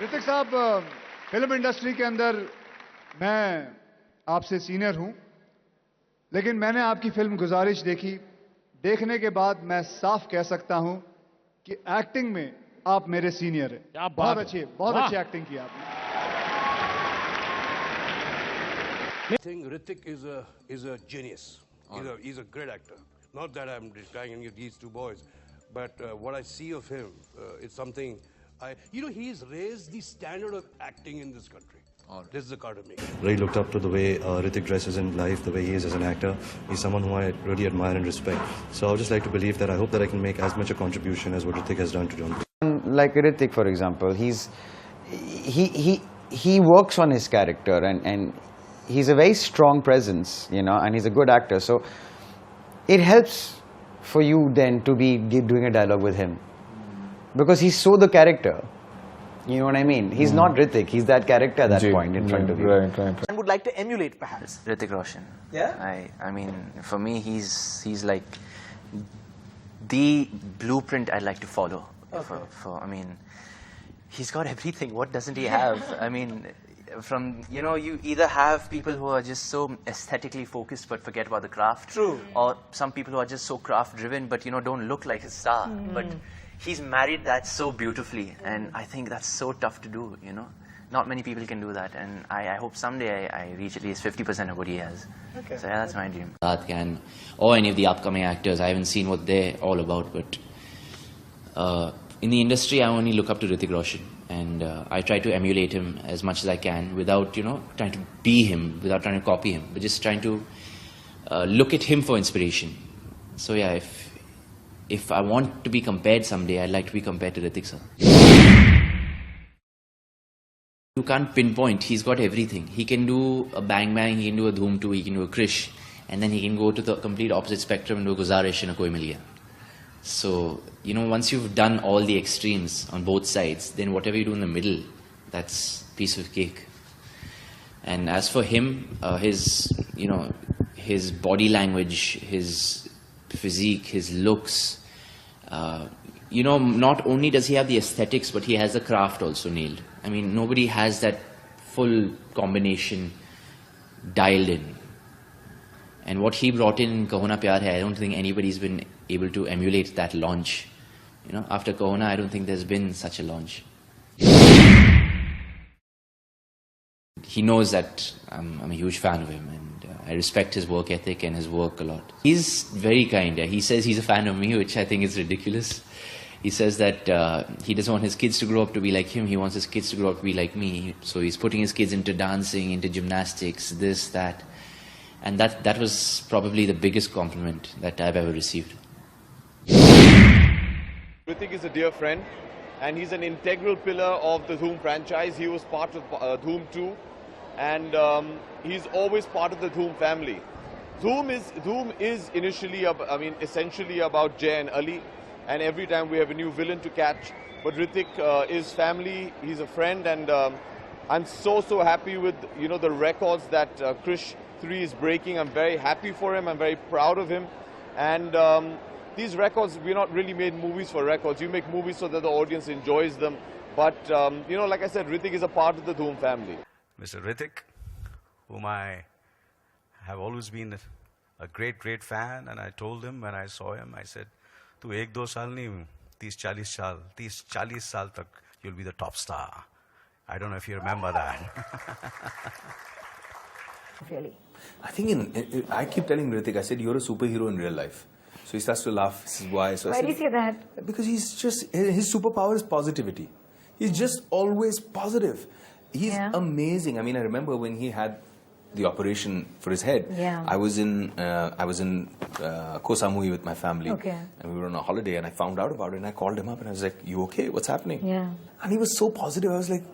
ऋतिक साहब, film industry के अंदर मैं आपसे सीनियर हूं, लेकिन मैंने आपकी फिल्म गुजारिश देखी। देखने के बाद मैं साफ कह सकता हूं कि एक्टिंग में आप मेरे सीनियर हैं। बहुत अच्छी एक्टिंग की आपने। I think Hrithik is a genius. He's a great actor. Not that I'm describing these two boys, but what I see of him, it's something. He's raised the standard of acting in this country. This is the card of me. Really looked up to the way Hrithik dresses in life, the way he is as an actor. He's someone who I really admire and respect. So I would just like to believe that I hope that I can make as much a contribution as what Hrithik has done to John. Like Hrithik, for example, he works on his character and he's a very strong presence, and he's a good actor. So it helps for you then to be doing a dialogue with him because he's so the character. You know what I mean? He's not Hrithik. He's that character at that point in front of you. Right. And would like to emulate, perhaps. Hrithik Roshan. Yeah. I mean, for me, he's like the blueprint I'd like to follow. Okay. I mean, he's got everything. What doesn't he have? I mean, you either have people who are just so aesthetically focused but forget about the craft. True. Or some people who are just so craft driven but don't look like a star. But he's married that so beautifully, and I think that's so tough to do, Not many people can do that, and I hope someday I reach at least 50% of what he has. Okay. So yeah, that's my dream. Or any of the upcoming actors, I haven't seen what they're all about, but in the industry, I only look up to Hrithik Roshan, and I try to emulate him as much as I can without, trying to be him, without trying to copy him, but just trying to look at him for inspiration. So yeah, if I want to be compared someday, I'd like to be compared to Hrithik sir. You can't pinpoint. He's got everything. He can do a Bang Bang, he can do a Dhoom 2, he can do a Krish, and then he can go to the complete opposite spectrum and do a Guzarish and a Koi Mil Gaya. So, once you've done all the extremes on both sides, then whatever you do in the middle, that's piece of cake. And as for him, his body language, his physique, his looks, not only does he have the aesthetics, but he has the craft also nailed. I mean, nobody has that full combination dialed in. And what he brought in Kaho Na Pyar Hai, I don't think anybody's been able to emulate that launch. After Kaho Na, I don't think there's been such a launch. He knows that I'm a huge fan of him, and I respect his work ethic and his work a lot. He's very kind. He says he's a fan of me, which I think is ridiculous. He says that he doesn't want his kids to grow up to be like him. He wants his kids to grow up to be like me. So he's putting his kids into dancing, into gymnastics, this, that. And that was probably the biggest compliment that I've ever received. Hrithik is a dear friend, and he's an integral pillar of the Dhoom franchise. He was part of Dhoom 2, and he's always part of the Dhoom family. Dhoom is initially, essentially about Jay and Ali, and every time we have a new villain to catch. But Hrithik is family, he's a friend, and I'm so happy with the records that Krish 3 is breaking. I'm very happy for him, I'm very proud of him, and these records, we're not really made movies for records. You make movies so that the audience enjoys them. But, like I said, Hrithik is a part of the Dhoom family. Mr. Hrithik, whom I have always been a great fan, and I told him when I saw him, I said, "Tu 1-2 saal nahi, 30-40 saal tak, you'll be the top star." I don't know if you remember that. Really? I think I keep telling Hrithik, I said, "You're a superhero in real life." So he starts to laugh. This is why. So why do you say that? Because his superpower is positivity. He's just always positive. He's amazing. I mean, I remember when he had the operation for his head. Yeah. I was in Koh Samui with my family. Okay. And we were on a holiday, and I found out about it, and I called him up, and I was like, "You okay? What's happening?" Yeah. And he was so positive. I was like,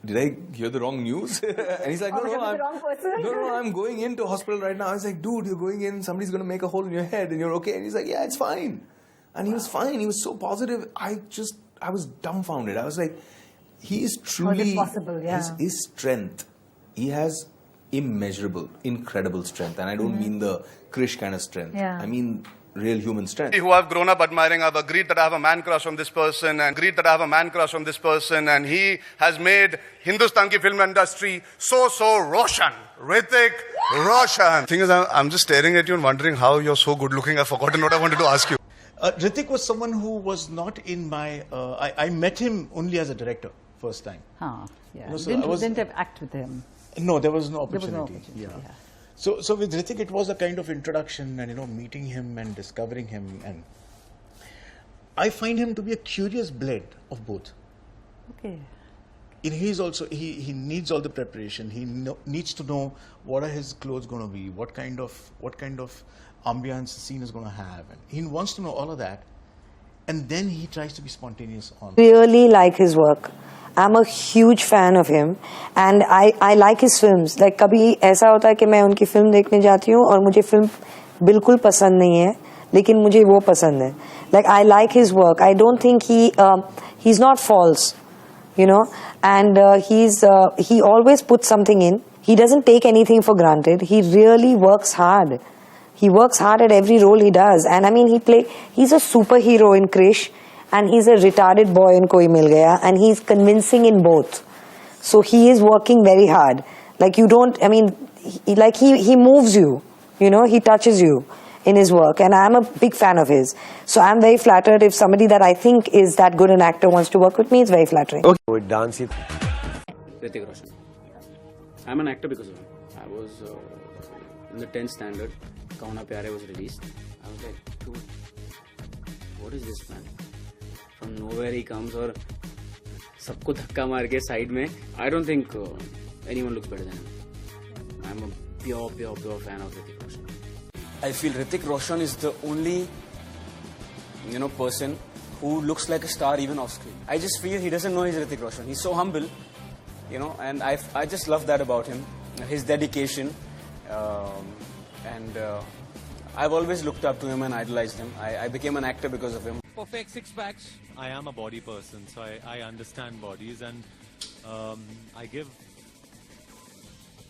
"Did I hear the wrong news?" And he's like, no, I'm going into hospital right now. I was like, "Dude, you're going in, somebody's going to make a hole in your head and you're okay." And he's like, "Yeah, it's fine." And he was fine. He was so positive. I was dumbfounded. I was like, he is truly... How is it possible? Yeah. His strength, he has immeasurable, incredible strength. And I don't mean the Krish kind of strength. Yeah. I mean real human strength. Who I've grown up admiring, I've agreed that I have a man crush on this person and he has made Hindustan ki film industry so Roshan. Hrithik Roshan. Thing is, I'm just staring at you and wondering how you're so good looking. I've forgotten what I wanted to ask you. Hrithik was someone who was not in my... I met him only as a director, first time. Yeah. So didn't have act with him. No, there was no opportunity. There was no opportunity, yeah. So with Hrithik, it was a kind of introduction and, meeting him and discovering him. And I find him to be a curious blend of both. Okay. He's also, he needs all the preparation. He needs to know what are his clothes going to be, what kind of ambience the scene is going to have. And he wants to know all of that. And then he tries to be spontaneous on. Really like his work. I'm a huge fan of him and I like his films. Like कभी ऐसा होता है कि मैं उनकी film देखने जाती हूँ और मुझे फिल्म बिल्कुल पसंद नहीं है, लेकिन मुझे वो पसंद है. Like I like his work. I don't think he's not false, and he always puts something in. He doesn't take anything for granted. He really works hard. He works hard at every role he does. And I mean, he's a superhero in Krish. And he's a retarded boy in Koi Mil Gaya, and he's convincing in both. So he is working very hard. Like he moves you, he touches you in his work. And I'm a big fan of his. So I'm very flattered if somebody that I think is that good an actor wants to work with me. It's very flattering. Okay. With dance, Hrithik Roshan. I'm an actor because of him. I was in the 10th standard. Kauna Pyare was released. I was like, dude, what is this, man? From nowhere he comes और सबको धक्का मार के side में. I don't think anyone looks better than him. I'm a pure fan of Hrithik Roshan. I feel Hrithik Roshan is the only person who looks like a star even off screen. I just feel he doesn't know he's Hrithik Roshan. He's so humble, and I just love that about him. His dedication, and I've always looked up to him and idolized him. I became an actor because of him. Perfect six packs. I am a body person, so I understand bodies, and I give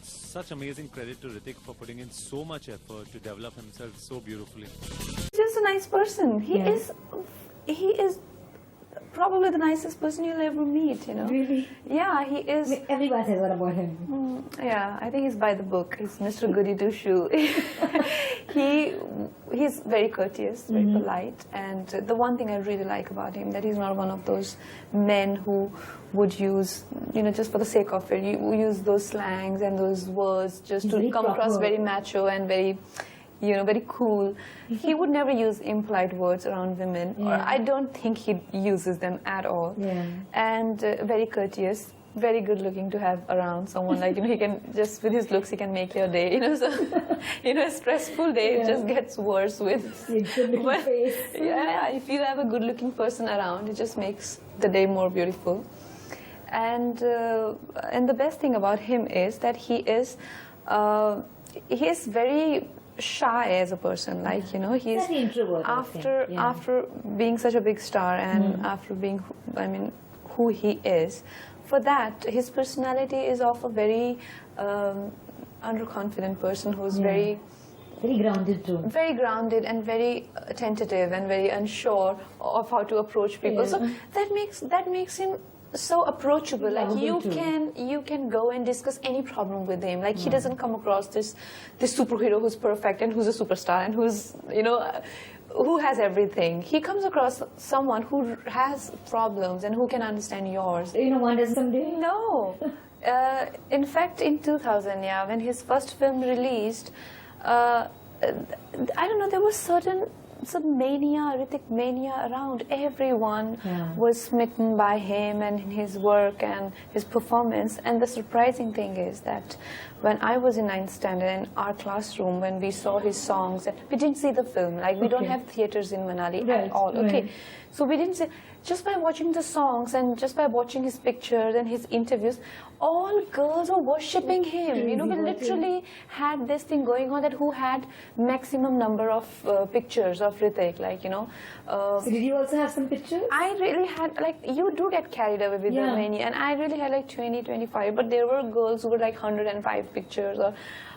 such amazing credit to Hrithik for putting in so much effort to develop himself so beautifully. He's just a nice person. He is probably the nicest person you'll ever meet, Really? Yeah, he is. Everybody says that about him. Yeah, I think he's by the book. He's Mr. Goody Two-Shoe. He's very courteous, very polite, and the one thing I really like about him that he's not one of those men who would use, just for the sake of it, you use those slangs and those words just to come across very macho and very, very cool. He would never use impolite words around women, or I don't think he uses them at all. Yeah. And very courteous. Very good looking to have around someone like, he can just, with his looks, he can make your day, so, a stressful day just gets worse with, face. Yeah, if you have a good looking person around, it just makes the day more beautiful. And the best thing about him is that he is very shy as a person, like, he's very introvert, after being such a big star and after being, who he is. For that, his personality is of a very underconfident person who's very grounded too. Very grounded and very tentative and very unsure of how to approach people. So that makes him so approachable. Like you can go and discuss any problem with him. Like he doesn't come across this superhero who's perfect and who's a superstar and who's who has everything. He comes across someone who has problems and who can understand yours. You don't want us someday? No. In fact, in 2000, when his first film released, I don't know, there was some mania, Hrithik mania around. Everyone was smitten by him and his work and his performance. And the surprising thing is that when I was in 9th standard in our classroom, when we saw his songs, we didn't see the film. Like we don't have theaters in Manali at all. Okay, so we didn't see. Just by watching the songs and just by watching his pictures and his interviews, all girls were worshipping him. We literally had this thing going on that who had maximum number of pictures of of Hrithik, like, you know. So did you also have some pictures? I really had, like, you do get carried away with the many, and I really had like 20, 25, but there were girls who were like 105 pictures or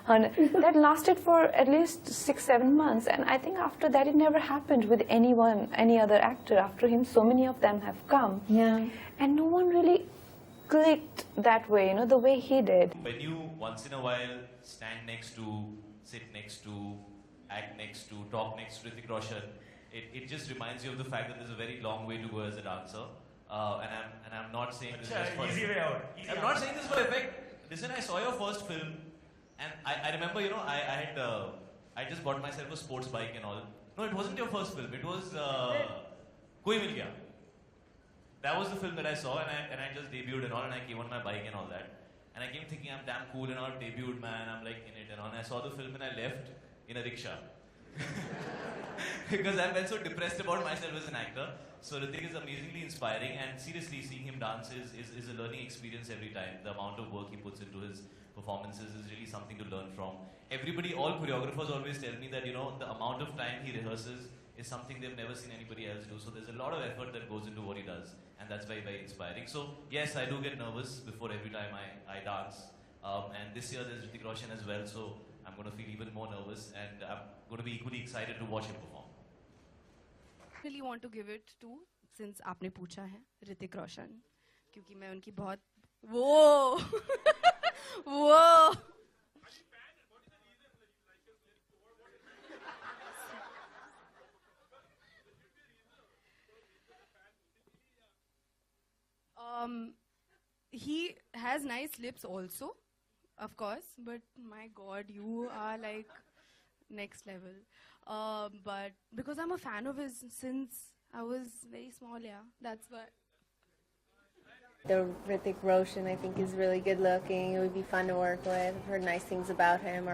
100. That lasted for at least 6-7 months, and I think after that it never happened with anyone, any other actor. After him, so many of them have come. Yeah. And no one really clicked that way, you know, the way he did. When you once in a while stand next to, sit next to, act next to, talk next to Hrithik Roshan, it just reminds you of the fact that there's a very long way to go as a dancer. And I'm not saying this just for easy way out. I'm not saying this for effect. Listen, I saw your first film, and I remember, you know, I just bought myself a sports bike and all. No, it wasn't your first film. It was Koi Mil Gaya. That was the film that I saw, and I just debuted and all, and I came on my bike and all that. And I came thinking I'm damn cool and all, debuted, man, I'm like in it and all. And I saw the film and I left in a rickshaw. Because I felt so depressed about myself as an actor. So Hrithik is amazingly inspiring, and seriously, seeing him dance is a learning experience every time. The amount of work he puts into his performances is really something to learn from. Everybody, all choreographers always tell me that, you know, the amount of time he rehearses is something they've never seen anybody else do. So there's a lot of effort that goes into what he does, and that's very, very inspiring. So yes, I do get nervous before every time I dance. And this year there's Hrithik Roshan as well, so I'm going to feel even more nervous, and I'm going to be equally excited to watch him perform. I really want to give it to, since आपने पूछा है, Hrithik Roshan, क्योंकि मैं उनकी बहुत वो वो he has nice lips also, of course, but my God, you are like next level. But because I'm a fan of his since I was very small, yeah, that's why. The Hrithik Roshan, I think, is really good looking. It would be fun to work with. I've heard nice things about him.